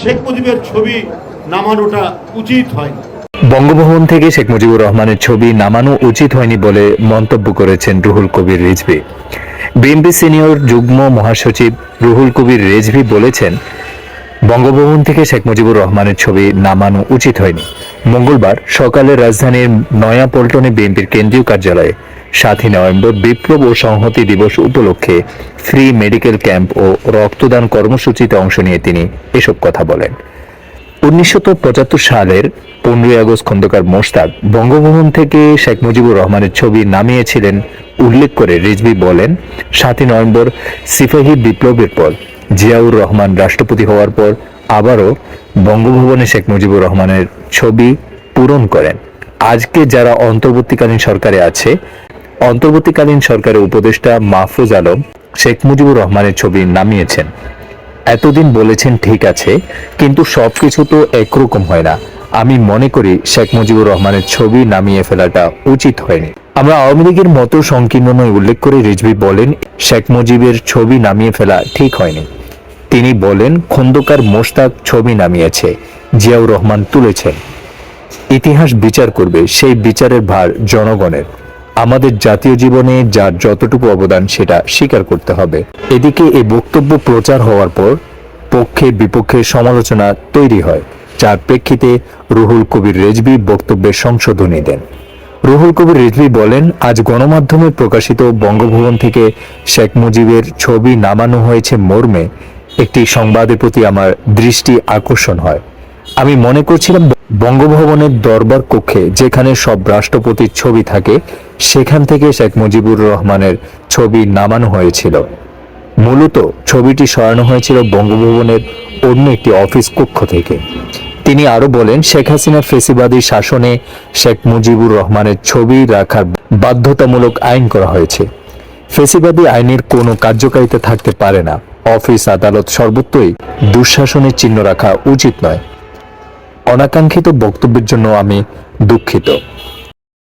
শেখ মুজিবের ছবি নামানোটা উচিত হয়নি। বঙ্গভবন থেকে শেখ মুজিবুর রহমানের ছবি নামানো উচিত হয়নি বলে মন্তব্য করেছেন রুহুল কবির রিজভী। বিএনপি সিনিয়র যুগ্ম মহাসচিব রুহুল কবির রিজভী বলেছেন, বঙ্গভবন থেকে শেখ মুজিবুর রহমানের ছবি নামানো উচিত হয়নি। মঙ্গলবার সকালে রাজধানীর নয়াপল্টনে বিএনপির কেন্দ্রীয় কার্যালয়ে 7 নভেম্বর বিপ্লব ও সংহতি দিবস উপলক্ষে ফ্রি মেডিকেল ক্যাম্প ও রক্তদান কর্মসূচিতে অংশ নিয়ে তিনি এসব কথা বলেন। 1975 সালের 15 আগস্ট খন্দকার মোশতাক বঙ্গভবন থেকে শেখ মুজিবুর রহমানের ছবি নামিয়েছিলেন উল্লেখ করে রিজভী বলেন, 7 নভেম্বর সিপাহী বিপ্লবের পর জিয়াউর রহমান রাষ্ট্রপতি হওয়ার পর আবারও বঙ্গভবনে শেখ মুজিবুর রহমানের ছবি পূরণ করেন। আজকে যারা অন্তর্বর্তীকালীন সরকারে আছে, অন্তর্বর্তীকালীন সরকারের উপদেষ্টা মাহফুজ আলম শেখ মুজিবুর রহমানের ছবি নামিয়েছেন। এতদিন বলেছেন ঠিক আছে, কিন্তু সবকিছু তো একরকম হয় না। আমি মনে করি শেখ মুজিবুর রহমানের ছবি নামিয়ে ফেলাটা উচিত হয়নি। আমরা আওয়ামী লীগের মতো সংকীর্ণ নয় উল্লেখ করে রিজভী বলেন, শেখ মুজিবের ছবি নামিয়ে ফেলা ঠিক হয়নি। তিনি বলেন, খন্দকার মোশতাক ছবি নামিয়েছে, জিয়াউর রহমান তুলেছেন। ইতিহাস বিচার করবে, সেই বিচারের ভার জনগণের। আমাদের জাতীয় জীবনে যার যতটুকু অবদান সেটা স্বীকার করতে হবে। এদিকে এই বক্তব্য প্রচার হওয়ার পর পক্ষে বিপক্ষে সমালোচনা তৈরি হয়, যার প্রেক্ষিতে রুহুল কবির রিজভী বক্তব্যের সংশোধনী দেন। রুহুল কবির রিজভী বলেন, আজ গণমাধ্যমে প্রকাশিত বঙ্গভবন থেকে শেখ মুজিবের ছবি নামানো হয়েছে মর্মে একটি সংবাদের প্রতি আমার দৃষ্টি আকর্ষণ হয়। আমি মনে করছিলাম বঙ্গভবনের দরবার কক্ষে যেখানে সব রাষ্ট্রপতির ছবি থাকে সেখান থেকে শেখ মুজিবুর রহমানের ছবি নামানো হয়েছিল। মূলত ছবিটি সরানো হয়েছিল বঙ্গভবনের অন্য একটি অফিস কক্ষ থেকে। তিনি আরো বলেন, শেখ হাসিনার ফেসিবাদী শাসনে শেখ মুজিবুর রহমানের ছবি রাখার বাধ্যতামূলক আইন করা হয়েছে। ফেসিবাদী আইনের কোনো কার্যকারিতা থাকতে পারে না। অফিস আদালত সর্বত্রই দুঃশাসনের চিহ্ন রাখা উচিত নয়। অনাকাঙ্ক্ষিত বক্তব্যের জন্য আমি দুঃখিত।